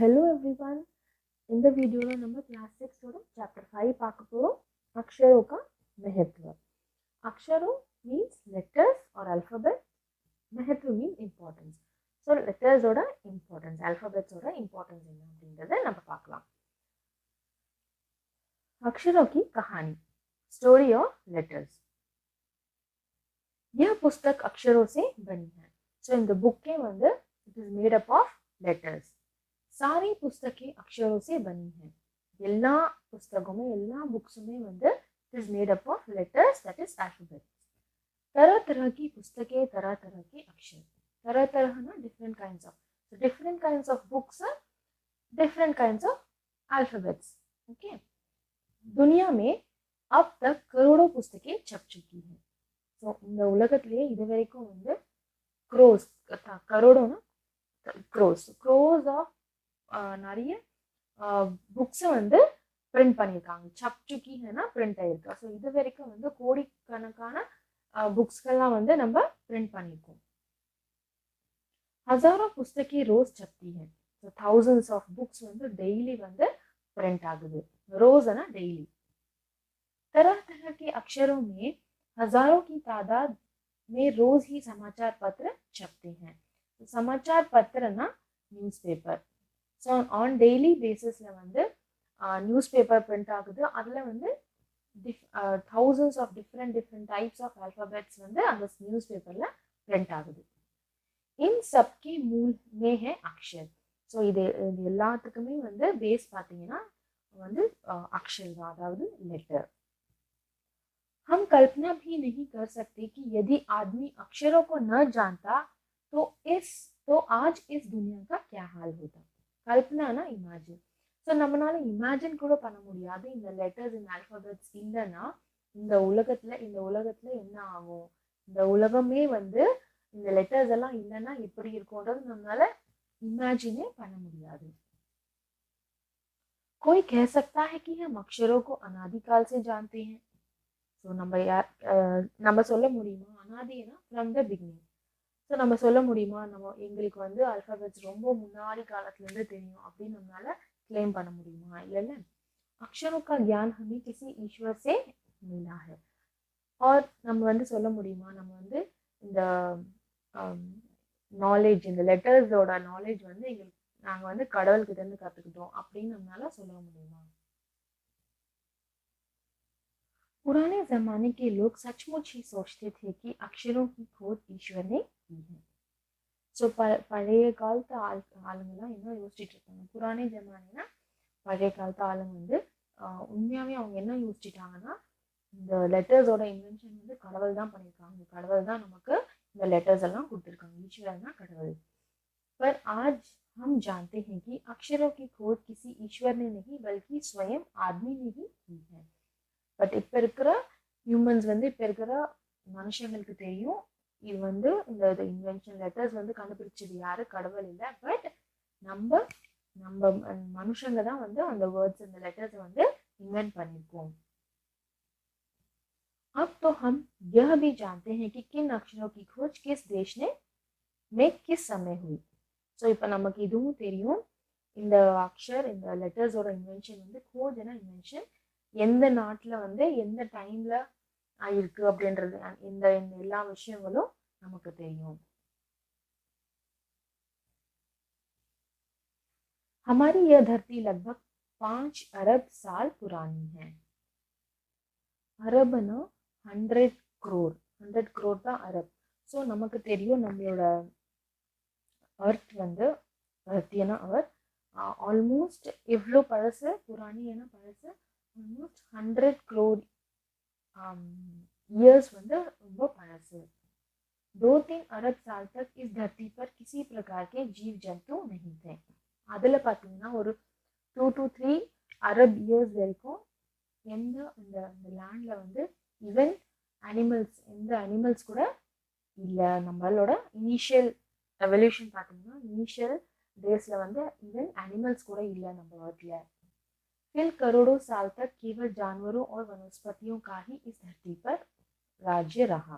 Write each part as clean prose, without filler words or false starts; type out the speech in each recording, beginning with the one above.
hello everyone. இந்த வீடியோல நம்ம கிளாஸ் 6 ஓட chapter 5 பார்க்க போறோம். अक्षरों का महत्व. अक्षरों means letters or alphabet. महत्व means importance. So letters ஓட importance, alphabets ஓட importance என்ன அப்படிங்கறத நம்ம பார்க்கலாம். अक्षरों की कहानी, story of letters. यह पुस्तक अक्षरों से बनी है. So in the book के வந்து it is made up of letters. सारी पुस्तकें अक्षरों से बनी हैं. எல்லா புத்தகமும் எல்லா புக்ஸுமே வந்து it is made up of letters, that is alphabets. तरह तरह की पुस्तकें, तरह तरह के अक्षर. तरह तरह ना different kinds of, so different kinds of books are different kinds of alphabets. Okay. दुनिया में अब तक करोड़ों पुस्तकें छप चुकी हैं. So இந்த உலகத்திலேயே இதுவரைக்கும் வந்து crores, கரோடோனா crores of நிறைய புக்ஸை வந்து பிரிண்ட் பண்ணியிருக்காங்க. சப் சுக்கினா பிரிண்ட் ஆயிருக்கு. ஸோ இது வரைக்கும் வந்து கோடிக்கணக்கான புக்ஸ்கள்லாம் வந்து நம்ம பிரிண்ட் பண்ணியிருக்கோம். हजारों पुस्तकें रोज छपती है. ஸோ thousands ஆஃப் புக்ஸ் வந்து டெய்லி வந்து प्रिंट आगुது. रोज है ना डेली. तरह तरह के अक्षरों में हजारों की तादाद में रोज ही समाचार पत्र छपते हैं. समाचार पत्र ना न्यूज़पेपर. ஸோ ஆன் டெய்லி பேசிஸில் வந்து நியூஸ் பேப்பர் பிரிண்ட் ஆகுது. அதில் வந்து thousands of different types of alphabets வந்து அந்த நியூஸ் பேப்பரில் பிரிண்ட் ஆகுது. இன் சப்கே மூல் மே ஹே அக்ஷர். ஸோ இது எல்லாத்துக்குமே வந்து பேஸ் பார்த்தீங்கன்னா வந்து अक्षर தான், அதாவது லெட்டர். हम कल्पना भी नहीं कर सकते कि यदि आदमी अक्षरों को न जानता तो आज इस दुनिया का क्या हाल होता. கல்பனானா இமேஜின். ஸோ நம்மளால இமேஜின் கூட பண்ண முடியாது இந்த லெட்டர்ஸ் இந்த ஆல்ஃபபெட்ஸ் இல்லைன்னா இந்த உலகத்துல என்ன ஆகும், இந்த உலகமே வந்து இந்த லெட்டர்ஸ் எல்லாம் இல்லைன்னா எப்படி இருக்கும்ன்றது நம்மளால இமேஜினே பண்ண முடியாது. कोई कह सकता है कि हम अक्षरों को अनादिकाल से जानते हैं. ஸோ நம்ம சொல்ல முடியுமா, அனாதினா ஃப்ரம் த பிகினிங். ஸோ நம்ம சொல்ல முடியுமா எங்களுக்கு வந்து அல்ஃபபெட்ஸ் ரொம்ப முன்னாடி காலத்துலேருந்து தெரியும் அப்படின்னு நம்மளால கிளைம் பண்ண முடியுமா? இல்லைல்ல. अक्षरों का ज्ञान हमें किसी ईश्वर से मिला है. और நம்ம வந்து சொல்ல முடியுமா நம்ம வந்து இந்த நாலேஜ், இந்த லெட்டர்ஸோட நாலேஜ் வந்து எங்களுக்கு நாங்கள் வந்து கடவுள்கிட்ட இருந்து கற்றுக்கிட்டோம் அப்படின்னு நம்மளால சொல்ல முடியுமா? पुराने जमाने के लोग सचमुच ही सोचते थे कि अक्षरों की खोज ईश्वर ने की है. ஸோ பழைய காலத்து ஆளுங்கெல்லாம் என்ன யோசிச்சுட்டு இருக்காங்க, புராணே ஜமானா பழைய காலத்து ஆளுங்க வந்து உண்மையாகவே அவங்க என்ன யோசிச்சுட்டாங்கன்னா இந்த லெட்டர்ஸோட இன்வென்ஷன் வந்து கடவுள் தான் பண்ணியிருக்காங்க, கடவுள் தான் நமக்கு இந்த லெட்டர்ஸ் எல்லாம் கொடுத்துருக்காங்க, ஈஸ்வரன் தான் கடவுள். पर आज हम जानते हैं कि अक्षरों की खोज किसी ईश्वर ने नहीं बल्कि स्वयं आदमी ने ही की है. பட் இப்போ இருக்கிற ஹியூமன்ஸ் வந்து இப்போ இருக்கிற மனுஷங்களுக்கு தெரியும் இது வந்து இந்த இன்வென்ஷன் லெட்டர்ஸ் வந்து கண்டுபிடிச்சது யாரு, கடவுள் இல்லை, பட் நம்ம மனுஷங்க தான் வந்து அந்த வேர்ட்ஸ் இந்த லெட்டர்ஸ் வந்து இன்வென்ட் பண்ணியிருக்கோம். अब तो हम यह भी जानते हैं कि किन अक्षरों की खोज किस देश में किस समय हुई. ஸோ இப்போ நமக்கு இதுவும் தெரியும் இந்த அக்ஷர் இந்த லெட்டர்ஸோட இன்வென்ஷன் வந்து கோஜ்னா இன்வென்ஷன் எந்த நாட்டில் வந்து எந்த டைம்ல ஆயிருக்கு அப்படின்றது இந்த எல்லா விஷயங்களும் நமக்கு தெரியும். हमारी यह धरती लगभग 5 अरब साल पुरानी है. அரபுனா 100 crore தான் அரப். ஸோ நமக்கு தெரியும் நம்மளோட அர்த் வந்து தர்த்தியனா அர்த் ஆல்மோஸ்ட் எவ்வளோ பழசு, புராணி ஏன்னா பழசு, ஆல்மோஸ்ட் 100 crore ईयर्स வந்து ரொம்ப பழசு. 2-3 अरब साल तक इस धरती पर किसी प्रकार के जीव जंतु नहीं थे. அதில் பார்த்தீங்கன்னா ஒரு 2 to 3 அரப் இயர்ஸ் வரைக்கும் எந்த இந்த லேண்டில் வந்து ஈவன் அனிமல்ஸ் எந்த அனிமல்ஸ் கூட இல்லை. நம்மளோட இனிஷியல் ரெவல்யூஷன் பார்த்தீங்கன்னா இனிஷியல் டேஸில் வந்து ஈவன் அனிமல்ஸ் கூட இல்லை நம்ம வேர்ல்டில். फिर करोड़ों साल तक केवल जानवरों और वनस्पतियों का ही इस धरती पर राज्य रहा.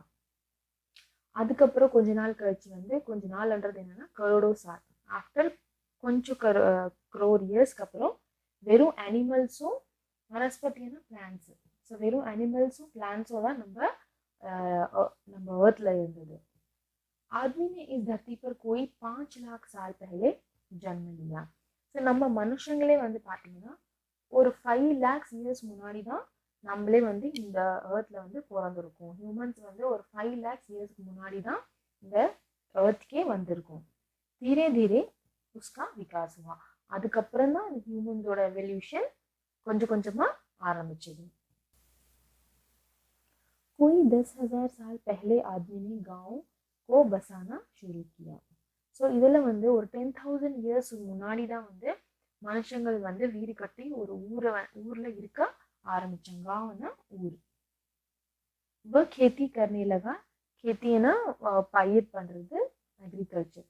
அதுக்கப்புறம் கொஞ்ச நாள் கழிச்சு வந்து கொஞ்ச நாள்ன்றது என்னன்னா கரோடோ சால் ஆஃப்டர் கொஞ்சம் crore இயர்ஸ்க்கு அப்புறம் வெறும் அனிமல்ஸும் வனஸ்பதினா பிளான்ஸ், ஸோ வெறும் அனிமல்ஸும் பிளான்ஸும் தான் நம்ம ஏர்த்ல இருந்தது. आदमी ने इस धरती पर कोई 5 लाख साल पहले जन्म लिया. ஸோ நம்ம மனுஷங்களே வந்து பார்த்தீங்கன்னா ஒரு 5 lakhs இயர்ஸ் முன்னாடி தான் நம்மளே வந்து இந்த ஏர்த்ல வந்து பிறந்திருக்கோம். ஹியூமன்ஸ் வந்து ஒரு 5 lakhs இயர்ஸ்க்கு முன்னாடி தான் இந்த ஏர்த்கே வந்திருக்கும். धीरे धीरे उसका विकास हुआ. அதுக்கப்புறம் தான் இந்த ஹியூமன்ஸோட எவல்யூஷன் கொஞ்சம் கொஞ்சமா ஆரம்பிச்சது. कोई 10,000 साल पहले आदमी ने गांव को बसाना शुरू किया. ஸோ இதில் வந்து ஒரு 10,000 இயர்ஸ் முன்னாடி தான் வந்து மனுஷங்கள் வந்து வீடு கட்டி ஒரு ஊரில் இருக்க ஆரம்பிச்சாங்க. गांवனா ஊர். वो खेती करने लगा. खेतीனா பயிர் பண்ணுறது, அக்ரிகல்ச்சர்.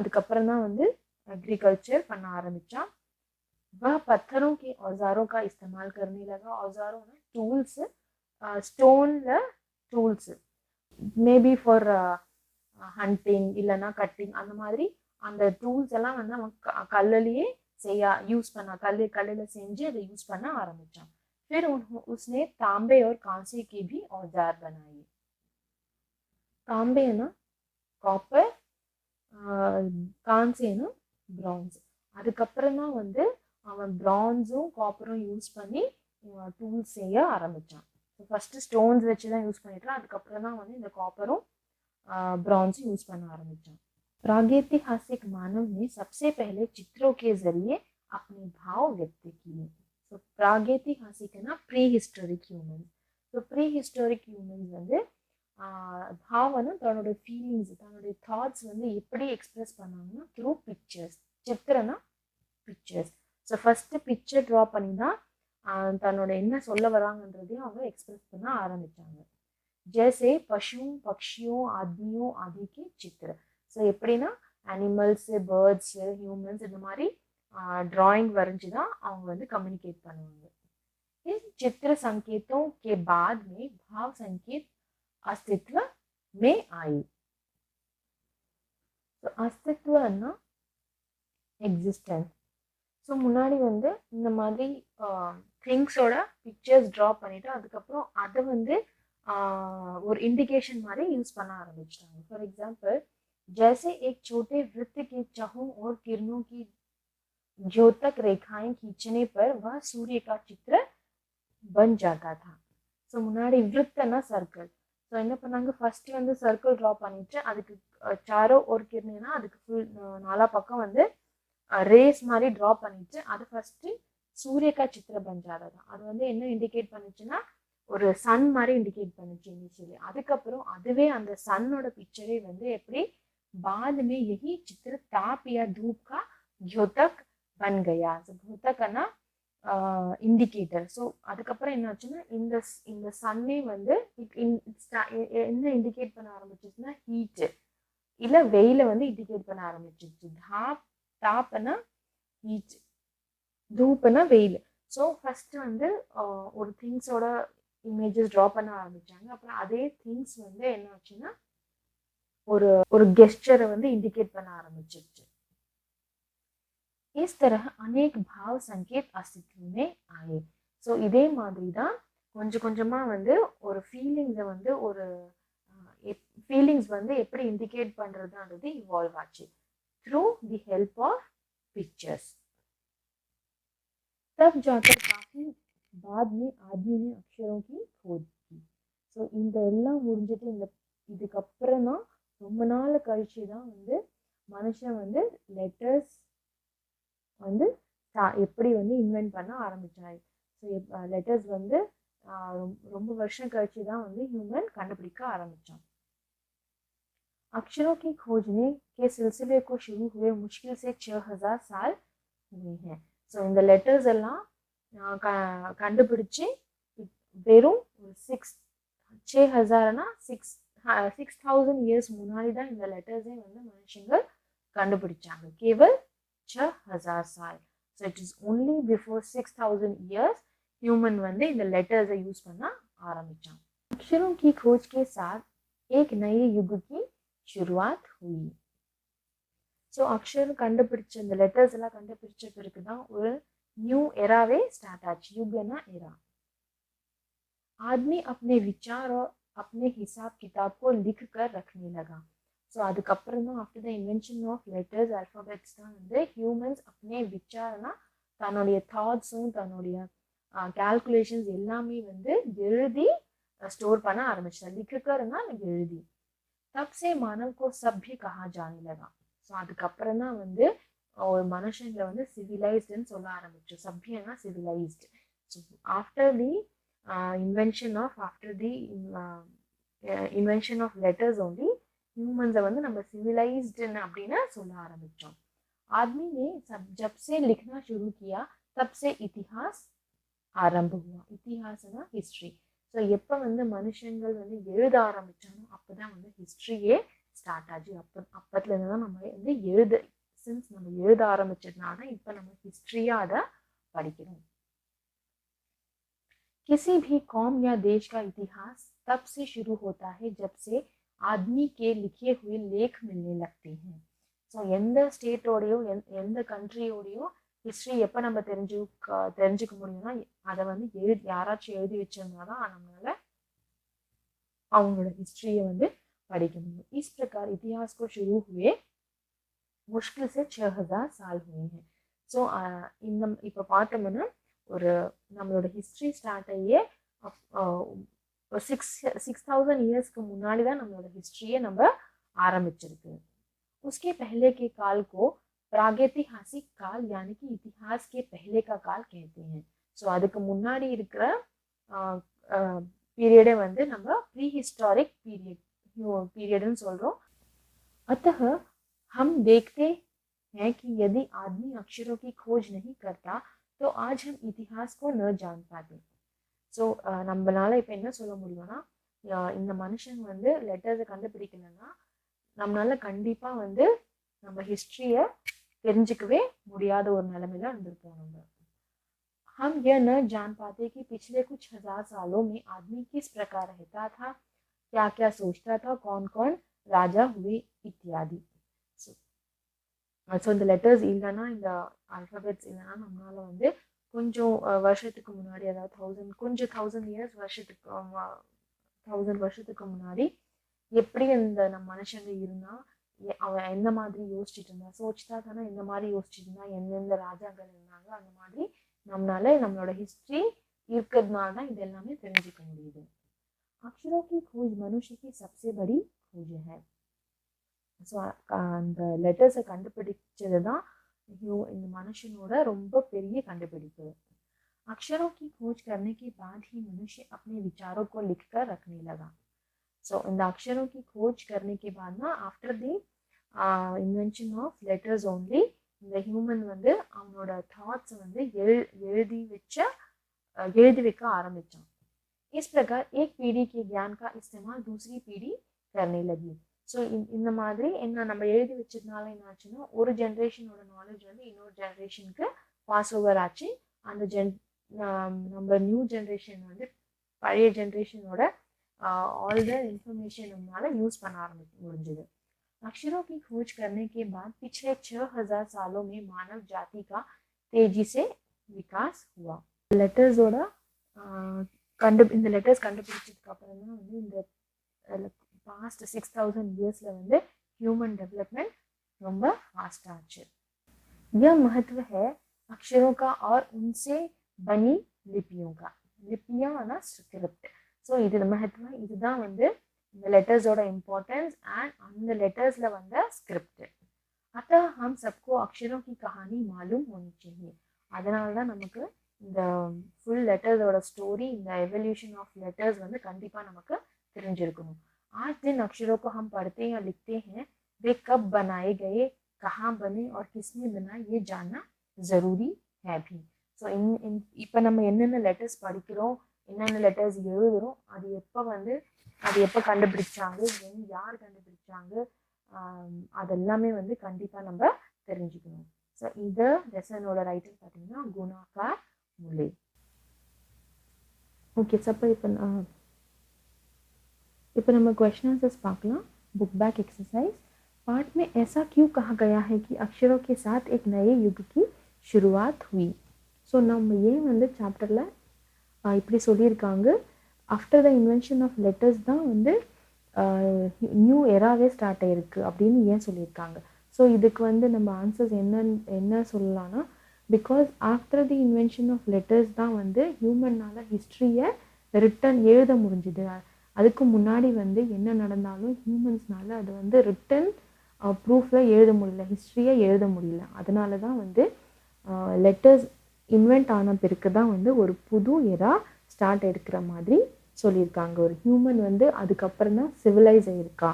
அதுக்கப்புறம் தான் வந்து एग्रीकल्चर பண்ண आरம்பிச்சான். वह पत्थरों के औजारों का इस्तेमाल करने लगा. औजारों ना tools, stone tools, maybe for hunting இல்லைன்னா கட்டிங், அந்த மாதிரி அந்த டூல்ஸ் எல்லாம் வந்து அவன் கல்லுலேயே யூஸ் பண்ண கல்லில் செஞ்சு அதை யூஸ் பண்ண ஆரம்பிச்சான். फिर उसने तांबे और कांसे के भी औजार बनाए. तांबेना காப்பர், கான்சேனா பிரான்ஸ். அதுக்கப்புறம் தான் வந்து அவன் பிரான்ஸும் காப்பரும் யூஸ் பண்ணி டூல்ஸ் செய்ய ஆரம்பிச்சான். ஃபர்ஸ்ட் ஸ்டோன்ஸ் வச்சு தான் யூஸ் பண்ணிட்டான். அதுக்கப்புறம் தான் வந்து இந்த காப்பரும் ब्रॉन्ज यूज करना आरंभिचा. प्रागैतिहासिक मानव ने सबसे पहले चित्रों के जरिए अपने भाव व्यक्त किए. तो प्रागैतिहासिक ना प्री हिस्टोरिक ह्यूमन. तो प्री हिस्टोरिक ह्यूमन வந்து பாவனா தன்னோட ஃபீலிங்ஸ், தன்னோட தாட்ஸ் வந்து எப்படி எக்ஸ்பிரஸ் பண்ணாங்கன்னா த்ரூ பிக்சர்ஸ். சித்திரனா pictures. So first picture draw பண்ணி தான் தன்னோட என்ன சொல்ல வராங்கன்றதையும் அவங்க எக்ஸ்பிரஸ் பண்ண ஆரம்பிச்சாங்க. जैसे पशुओं, पक्षियों, आदमियों आदि के चित्र. ஸோ எப்படின்னா அனிமல்ஸ், பேர்ட்ஸ், ஹியூமன்ஸ் இந்த மாதிரி ड्राइंग வரைஞ்சி தான் அவங்க வந்து கம்யூனிகேட் பண்ணுவாங்க. इस चित्र संकेतों के बाद में भाव संकेत अस्तित्व में आई. ஸோ अस्तित्वன்னா எக்ஸிஸ்டன்ஸ். ஸோ முன்னாடி வந்து இந்த மாதிரி திங்ஸோட பிக்சர்ஸ் ட்ரா பண்ணிட்டு அதுக்கப்புறம் அதை வந்து और इंडिकेशन मारे यूज करना आरंभिचांगे. फॉर एग्जांपल जैसे एक छोटे वृत्त के चाहों और किरणों की ज्योतक रेखाएं खींचने पर वह सूर्य का चित्र बन जाता था. ஸோ முன்னாடி விருத்தனா சர்க்கிள். ஸோ என்ன பண்ணாங்க, ஃபர்ஸ்ட் வந்து சர்க்கிள் ட்ரா பண்ணிட்டு அதுக்கு சாரோ ஒரு கிரணேனா அதுக்கு ஃபுல் நாலா பக்கம் வந்து ரேஸ் மாதிரி ட்ரா பண்ணிட்டு அது ஃபர்ஸ்ட் சூரியக்கா சித்திர பன் ஜாதா தான். அது வந்து என்ன இண்டிகேட் பண்ணுச்சுன்னா ஒரு சன் மாதிரி இண்டிகேட் பண்ணுச்சு இனிஷியலி. அதுக்கப்புறம் அதுவே அந்த சன்னோட பிக்சரே வந்து எப்படி बाद में यही चित्र ताप या धूप का द्योतक बन गया. द्योतकना இண்டிகேட்டர். ஸோ அதுக்கப்புறம் என்ன ஆச்சுன்னா இந்த சன்னே வந்து என்ன இண்டிகேட் பண்ண ஆரம்பிச்சிச்சுன்னா ஹீட் இல்லை வெயில வந்து இண்டிகேட் பண்ண ஆரம்பிச்சிச்சு. தாப்னா ஹீட், தூப்னா வெயில். ஸோ ஃபர்ஸ்ட் வந்து ஒரு திங்ஸோட இமேஜஸ் ட்ரா பண்ண ஆரம்பிச்சாங்க. அப்புறம் அதே திங்ஸ் வந்து என்ன ஆச்சுன்னா ஒரு கெஸ்டரை வந்து இண்டிகேட் பண்ண ஆரம்பிச்சிருச்சு. इस तरह अनेक भाव संकेत अस्तित्व में आए. ஸோ இதே மாதிரி தான் கொஞ்சம் கொஞ்சமா வந்து ஒரு ஃபீலிங்ஸை வந்து ஒரு ஃபீலிங்ஸ் வந்து எப்படி இண்டிகேட் பண்றதுன்றது இவால்வ் ஆச்சு through the help of pictures. तब जाकर काफी बाद में आदमी ने अक्षरों की खोज की. ஸோ இந்த எல்லாம் முடிஞ்சிட்டு இதுக்கப்புறம் தான் ரொம்ப நாள் கழிச்சு தான் வந்து மனுஷன் வந்து லெட்டர்ஸ் வந்து எப்படி வந்து இன்வென்ட் பண்ண ஆரம்பிச்சாரு. ஸோ லெட்டர்ஸ் வந்து ரொம்ப வருஷம் கழிச்சு தான் வந்து ஹியூமன் கண்டுபிடிக்க ஆரம்பிச்சான். अक्षरों की खोजने के सिलसिले को शुरू हुए मुश्किल से 6000 साल हुए हैं. ஸோ இந்த லெட்டர்ஸ் எல்லாம் கண்டுபிடிச்சு வெறும் 6000 இயர்ஸ் முன்னாடி தான் இந்த லெட்டர்ஸே வந்து மனுஷங்க கண்டுபிடிச்சாங்க. केवल 6000 साल. So it is only before 6000 years human வந்து இந்த letters யூஸ் பண்ண ஆரம்பிச்சான். अक्षरों की खोज के साथ एक नए युग की शुरुआत हुई. ஸோ அக்ஷர் கண்டுபிடிச்ச இந்த லெட்டர்ஸ் எல்லாம் கண்டுபிடிச்ச பிறகு தான் ஒரு நியூ எராவே ஸ்டார்ட் ஆச்சு, யுகனா एरा। आदमी अपने विचार और अपने हिसाब किताब को लिख कर रखने लगा। ஸோ அதுக்கப்புறம் தான் after the invention of letters alphabets தான் வந்து ஹியூமன்ஸ் अपने விச்சாரனா தன்னுடைய தாட்ஸும் தன்னுடைய கால்குலேஷன்ஸ் எல்லாமே வந்து எழுதி स्टोर பண்ண ஆரம்பிச்சார்। लिखकरना எழுதி। तब से मानव को सभ्य कहा जाने लगा। ஸோ அதுக்கப்புறம் தான் வந்து ஒரு மனுஷங்களை வந்து சிவிலைஸ்டுன்னு சொல்ல ஆரம்பிச்சோம்। சभ्यனா civilized. So after the invention of letters only ஹியூமன்ஸை வந்து நம்ம சிவிலைஸ்டுன்னு அப்படின்னு சொல்ல ஆரம்பிச்சோம்। आदमी ने जब से लिखना शुरू किया तब से इतिहास आरंभ हुआ। इतिहासना हिस्ट्री। ஸோ எப்போ வந்து மனுஷங்கள் வந்து எழுத ஆரம்பிச்சானோ அப்போதான் வந்து ஹிஸ்ட்ரியே ஸ்டார்ட் ஆச்சு। அப்பத்துலேருந்து தான் நம்ம வந்து நம்ம எழுத ஆரம்பிச்சதுனால தான் இப்போ நம்ம ஹிஸ்ட்ரியாக அதை படிக்கிறோம்। किसी भी कौम या देश का इतिहास तब से शुरू होता है जब से आदमी के लिखे हुए लेख मिलने लगते हैं। ஸோ எந்த ஸ்டேட்டோடையோ எந்த கண்ட்ரியோடையோ ஹிஸ்ட்ரி எப்போ நம்ம தெரிஞ்சுக்க முடியும்னா அதை வந்து யாராச்சும் எழுதி வச்சிருந்தாதான் நம்மளால அவங்களோட ஹிஸ்ட்ரியை வந்து படிக்க முடியும்। इस प्रकार इतिहास को शुरू हुए मुश्किल से 6000 साल हुए हैं। ஸோ இந்த இப்போ பார்த்தோம்னா ஒரு நம்மளோட ஹிஸ்ட்ரி ஸ்டார்ட் ஆகியே 6000 இயர்ஸ்க்கு முன்னாடி தான் நம்மளோட ஹிஸ்ட்ரியை நம்ம ஆரம்பிச்சிருக்கு। उसके पहले के काल को प्रागैतिहासिक काल यानी कि इतिहास के पहले का काल कहते हैं। ஸோ அதுக்கு முன்னாடி இருக்கிற பீரியடை வந்து நம்ம ப்ரீ हिस्टोरिक पीरियडன்னு சொல்றோம்। अतः हम देखते हैं कि यदि आदमी अक्षरों की खोज नहीं करता तो आज हम इतिहास को न जान पाते। ஸோ நம்மளால இப்போ என்ன சொல்ல முடியும்னா இந்த மனுஷன் வந்து லெட்டர்ஸை கண்டுபிடிக்கலன்னா நம்மளால கண்டிப்பா வந்து நம்ம ஹிஸ்ட்ரியை தெரிஞ்சுக்கவே முடியாத ஒரு நிலைமையில இருந்திருப்போம் நம்ம। हम यह न जान पाते कि पिछले कुछ हजार सालों में आदमी किस प्रकार रहता था, क्या क्या सोचता था, कौन कौन राजा हुए इत्यादि। ஸோ இந்த லெட்டர்ஸ் இல்லைன்னா இந்த ஆல்ஃபபெட்ஸ் இல்லைன்னா நம்மளால வந்து கொஞ்சம் வருஷத்துக்கு முன்னாடி அதாவது 1000 இயர்ஸ் வருஷத்துக்கு முன்னாடி எப்படி இந்த நம்ம மனுஷங்க இருந்தா அவன் எந்த மாதிரி யோசிச்சுட்டு இருந்தா சோச்சிட்டா தானே எந்த மாதிரி யோசிச்சுட்டு இருந்தா எந்தெந்த ராஜாக்கள் இருந்தாங்க அந்த மாதிரி நம்மளோட ஹிஸ்ட்ரி இருக்கிறதுனால தான் இது எல்லாமே தெரிஞ்சுக்க முடியுது। अक्षरों की खोज मनुष्य की सबसे बड़ी खोज है। ஸோ அந்த லெட்டர்ஸை கண்டுபிடிச்சது தான் இந்த மனுஷனோட ரொம்ப பெரிய கண்டுபிடிப்பு। अक्षरों की खोज करने के बाद ही मनुष्य अपने विचारों को लिखकर रखने लगा। ஸோ இந்த अक्षरों की खोज करने के बाद ना after the invention of letters only இந்த ஹியூமன் வந்து அவனோட தாட்ஸ் வந்து எழுதி வைக்க ஆரம்பிச்சான்। इस प्रकार एक पीढ़ी के ज्ञान का इस्तेमाल दूसरी पीढ़ी करने लगी। ஸோ இந்த மாதிரி என்ன நம்ம எழுதி வச்சதுனால என்ன ஆச்சுன்னா ஒரு ஜென்ரேஷனோட நாலேஜ் வந்து இன்னொரு ஜென்ரேஷனுக்கு பாஸ் ஓவர் ஆச்சு। அந்த நம்ம நியூ ஜென்ரேஷன் வந்து பழைய ஜென்ரேஷனோட ऑल द इंफॉर्मेशन हमारा यूज பண்ண முடிஞ்சது। अक्षरों की खोज करने के बाद पिछले 6000 सालों में मानव जाति का तेजी से विकास हुआ। லெட்டர்ஸோட இந்த லெட்டர்ஸ் கண்டுபிடிச்சதுக்கு அப்புறம் தான் வந்து இந்த பாஸ்ட் 6000 இயர்ஸ்ல வந்து ஹியூமன் டெவலப்மெண்ட் ரொம்ப ஃபாஸ்ட் ஆச்சு। यह महत्व है अक्षरों का और उनसे बनी लिपियों का। लिपियां ना स्क्रिप्ट। ஸோ இது மகத்துவம் இதுதான் வந்து இந்த லெட்டர்ஸோட इम्पोर्टेंस एंड அந்த லெட்டர்ஸ்ல வந்த ஸ்கிரிப்ட்। अतः हम सबको अक्षरों की कहानी मालूम होनी चाहिए। அதனால தான் நமக்கு இந்த ஃபுல் லெட்டர்ஸோட ஸ்டோரி இந்த एवोल्यूशन ऑफ लेटर्स வந்து கண்டிப்பா நமக்கு தெரிஞ்சிருக்கணும்। आज दिन अक्षरों को हम पढ़ते या लिखते हैं वे कब बनाए गए, कहाँ बने और किसने बनाए ये जानना जरूरी है भी। ஸோ இப்போ நம்ம என்னென்ன லெட்டர்ஸ் படிக்கிறோம் என்னென்ன லெட்டர்ஸ் எழுதுறோம் அது எப்போ கண்டுபிடிச்சாங்க யார் கண்டுபிடிச்சாங்க அதெல்லாமே வந்து கண்டிப்பாக நம்ம தெரிஞ்சுக்கணும்। ஸோ இந்த லெசனோட ரைட்டர் பார்த்தீங்கன்னா குணாகார் முலே। ஓகே சப்போ இப்போ நம்ம கொஸ்டின் ஆன்சர்ஸ் பார்க்கலாம்। புக் பேக் எக்ஸசைஸ் पाठ में ऐसा क्यों कहा गया है कि अक्षरों के साथ एक नए युग की शुरुआत हुई? ஸோ நம்ம ஏன் வந்து சாப்டரில் இப்படி சொல்லியிருக்காங்க, after the invention of letters தான் வந்து நியூ எராவே ஸ்டார்ட் ஆகிருக்கு அப்படின்னு ஏன் சொல்லியிருக்காங்க? ஸோ இதுக்கு வந்து நம்ம ஆன்சர்ஸ் என்ன சொல்லலாம்னா, because after the invention of letters தான் வந்து ஹியூமனால் ஹிஸ்ட்ரியை ரிட்டன் எழுத முடிஞ்சுது. அதுக்கு முன்னாடி வந்து என்ன நடந்தாலும் ஹியூமன்ஸ்னால அது வந்து ரிட்டன் ப்ரூஃபில் எழுத முடியல, ஹிஸ்ட்ரியை எழுத முடியல. அதனால தான் வந்து லெட்டர்ஸ் இன்வென்ட் ஆன பிறகு தான் வந்து ஒரு புது எரா ஸ்டார்ட் எடுக்கிற மாதிரி சொல்லியிருக்காங்க. ஒரு ஹியூமன் வந்து அதுக்கப்புறம் தான் சிவிலைஸ் ஆகியிருக்கா.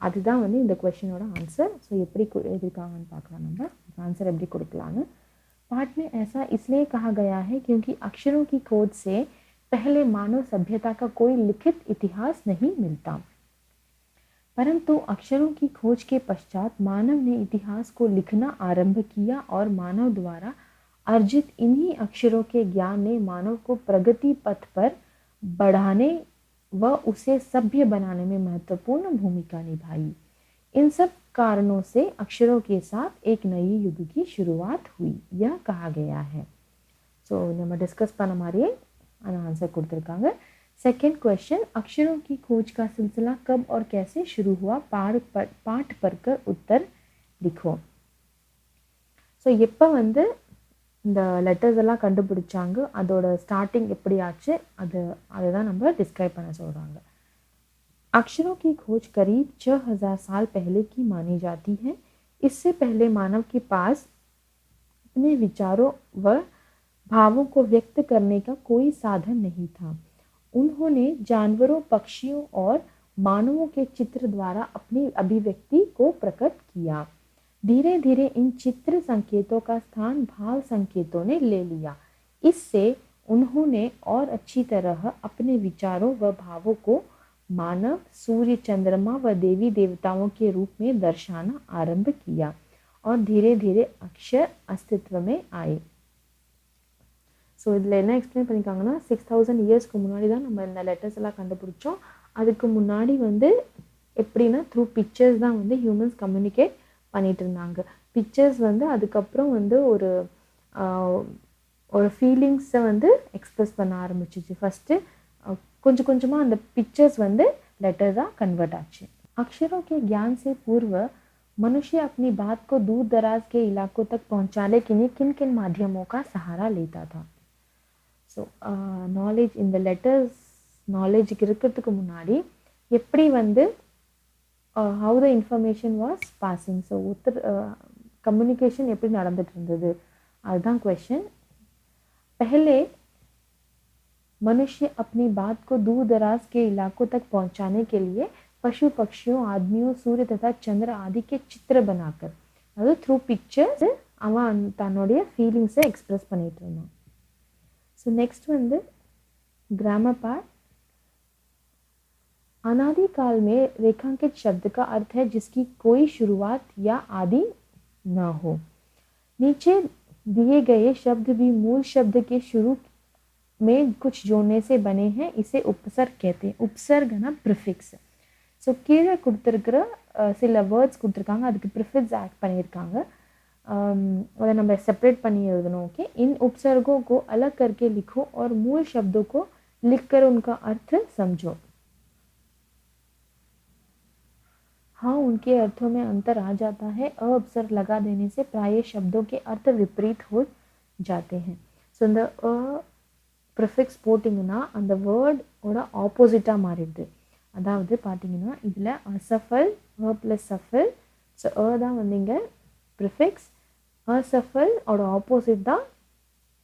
அதுதான் வந்து இந்த क्वेश्चनோட आंसर. ஸோ எப்படி எழுதியிருக்காங்கன்னு பார்க்கலாம். நம்ம आंसर எப்படி கொடுக்கலான்னு. पाठ में ऐसा इसलिए कहा गया है क्योंकि अक्षरों की खोज से पहले मानव सभ्यता का कोई लिखित इतिहास नहीं मिलता, परंतु अक्षरों की खोज के पश्चात मानव ने इतिहास को लिखना आरंभ किया और मानव द्वारा अर्जित इन्हीं अक्षरों के ज्ञान ने मानव को प्रगति पथ पर बढ़ाने व उसे सभ्य बनाने में महत्वपूर्ण भूमिका निभाई. इन सब कारणों से अक्षरों के साथ एक नई युग की शुरुआत हुई, यह कहा गया है. ஸோ நம்ம டிஸ்கஸ் பண்ண மாதிரியே அந்த ஆன்சர் கொடுத்துருக்காங்க. सेकंड क्वेश्चन, अक्षरों की खोज का सिलसिला कब और कैसे शुरू हुआ? पाठ पढ़कर उत्तर लिखो. ஸோ எப்போ வந்து இந்த லெட்டர்ஸ் எல்லாம் கண்டுபிடிச்சாங்க, அதோட ஸ்டார்டிங் எப்படி ஆச்சு, அதை தான் நம்ம டிஸ்கிரைப் பண்ண சொல்கிறாங்க. अक्षरों की खोज करीब 6000 साल पहले की मानी जाती है. इससे पहले मानव के पास अपने विचारों व भावों को व्यक्त करने का कोई साधन नहीं था. उन्होंने जानवरों, पक्षियों और मानवों के चित्र द्वारा अपनी अभिव्यक्ति को प्रकट किया. धीरे धीरे इन चित्र संकेतों का स्थान भाव संकेतों ने ले लिया. इससे उन्होंने और अच्छी तरह अपने विचारों व भावों को मानव, सूर्य, चंद्रमा व देवी देवताओं के रूप में दर्शाना आरंभ किया और धीरे धीरे अक्षर अस्तित्व में आए. ஸோ இதில் என்ன எக்ஸ்பிளைன் பண்ணியிருக்காங்கன்னா, 6000 இயர்ஸ்க்கு முன்னாடி தான் நம்ம இந்த லெட்டர்ஸ் எல்லாம் கண்டுபிடிச்சோம். அதுக்கு முன்னாடி வந்து எப்படின்னா த்ரூ பிக்சர்ஸ் தான் வந்து ஹியூமன்ஸ் கம்யூனிகேட் பண்ணிகிட்டு இருந்தாங்க. பிக்சர்ஸ் வந்து அதுக்கப்புறம் வந்து ஒரு ஃபீலிங்ஸை வந்து எக்ஸ்ப்ரெஸ் பண்ண ஆரம்பிச்சிச்சு. ஃபஸ்ட்டு கொஞ்சம் கொஞ்சமாக அந்த पिक्चर्स வந்து लेटर्स कन्वर्ट आचे. अक्षरों के ज्ञान से पूर्व मनुष्य अपनी बात को दूर दराज के इलाकों तक पहुंचाने के लिए किन किन माध्यमों का सहारा लेता था? ஸோ நாலேஜ் இந்த லெட்டர்ஸ் நாலேஜுக்கு இருக்கிறதுக்கு முன்னாடி எப்படி வந்து how the information was passing, so communication எப்படி நடந்துட்டு இருந்தது, அதுதான் क्वेश्चन. पहले मनुष्य अपनी बात को दूर दराज के इलाकों तक पहुंचाने के लिए पशु पक्षियों, आदमियों, सूर्य तथा चंद्र आदि के चित्र बनाकर, अதாவது थ्रू पिक्चर्स அவன் தன்னுடைய ஃபீலிங்ஸை எக்ஸ்பிரஸ் பண்ணிட்டு இருந்தான். ஸோ நெக்ஸ்ட் வந்து ग्रामर पार्ट. अनादि काल में रेखांकित शब्द का अर्थ है जिसकी कोई शुरुआत या आदि न हो. नीचे दिए गए शब्द भी मूल शब्द के शुरू में कुछ जोड़ने से बने हैं. इसे उपसर्ग कहते हैं. उपसर्गना ப்ரிஃபிக்ஸ். ஸோ கீழே கொடுத்துருக்கிற சில வேர்ட்ஸ் கொடுத்துருக்காங்க, அதுக்கு ப்ரிஃபிக்ஸ் ஆட் பண்ணியிருக்காங்க. அதை நம்ம सेपरेट பண்ணி எழுதணும். ओके, इन उपसर्गों को अलग करके लिखो और मूल शब्दों को लिखकर उनका अर्थ समझो. हाँ, उनके अर्थों में अंतर आ जाता है. उपसर्ग लगा देने से प्राय शब्दों के अर्थ विपरीत हो जाते हैं. ஸோ இந்த ப்ரிஃபிக்ஸ் போட்டிங்கன்னா அந்த வேர்டோட ஆப்போசிட்டாக மாறிடுது. அதாவது பார்த்தீங்கன்னா இதில் அசஃபல், ப்ளஸ் சஃபல், ஸோ தான் வந்து இங்கே ப்ரிஃபிக்ஸ். असफल और ऑपोजिट தான்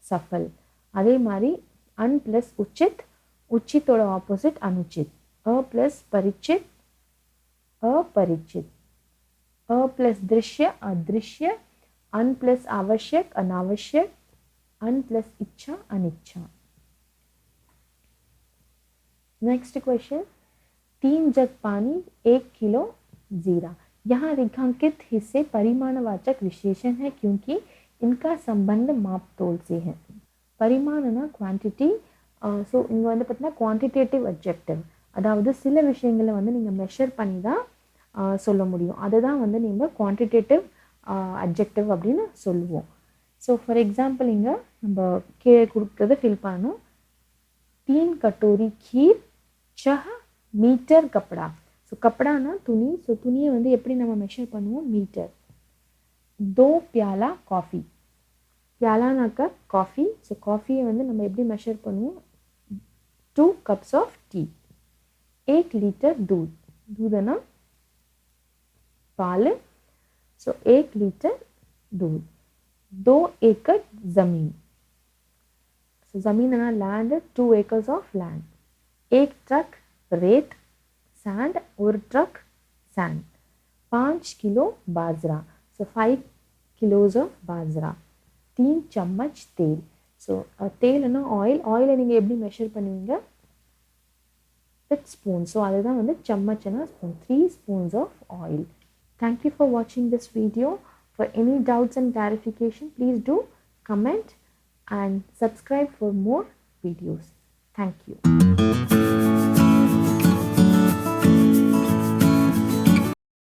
सफल. அதே மாதிரி अन प्लस उचित, उचितோட ஆப்போசிட் अनुचित. अ प्लस परिचित, अपरिचित. अ प्लस दृश्य, अदृश्य. अन प्लस आवश्यक, अनावश्यक. अन प्लस इच्छा, अनिच्छा. नेक्स्ट क्वेश्चन, 3 जग पानी 1 किलो जीरा. यहाँ रेखांकित हिस्से परिमाणवाचक विशेषण है क्योंकि इनका संबंध माप तोल से है. परिमाणना क्वांटिटी. ஸோ இங்கே வந்து பார்த்தீங்கன்னா குவான்டிடேட்டிவ் அப்ஜெக்டிவ், அதாவது சில விஷயங்களை வந்து நீங்கள் மெஷர் பண்ணி தான் சொல்ல முடியும். அதுதான் வந்து நம்ம குவான்டிடேட்டிவ் அட்ஜெக்டிவ் அப்படின்னு சொல்லுவோம். ஸோ ஃபார் எக்ஸாம்பிள் இங்கே நம்ம கீழே கொடுக்குறத ஃபில் பண்ணணும். 3 कटोरी खीर, 6 மீட்டர் கப்படா. ஸோ கப்படானா துணி. ஸோ துணியை வந்து எப்படி நம்ம மெஷர் பண்ணுவோம்? மீட்டர். 2 प्याला காஃபி. प्यालाனாக்கா காஃபி. ஸோ காஃபியை வந்து நம்ம எப்படி மெஷர் பண்ணுவோம்? 2 கப்ஸ் ஆஃப் டீ. 1 लीटर दूध. दूधना पाल. सो 1 लीटर दूध. 2 एकड़ ज़मीन. सो ज़मीन ना land, 2 acres of land. 1 truck रेत सैंड, और ट्रक सैंड. 5 किलो बाजरा. So 5 kilos of bajra. 3 चम्मच तेल. सो तेल ना ऑयल. ऑयल நீங்கள் எப்படி மெஷர் பண்ணுவீங்க? with spoon. So அதுதான் வந்து சம்மச்சனா spoon. 3 spoons of oil. Thank you for watching this video. For any doubts and clarification, please do comment and subscribe for more videos. Thank you.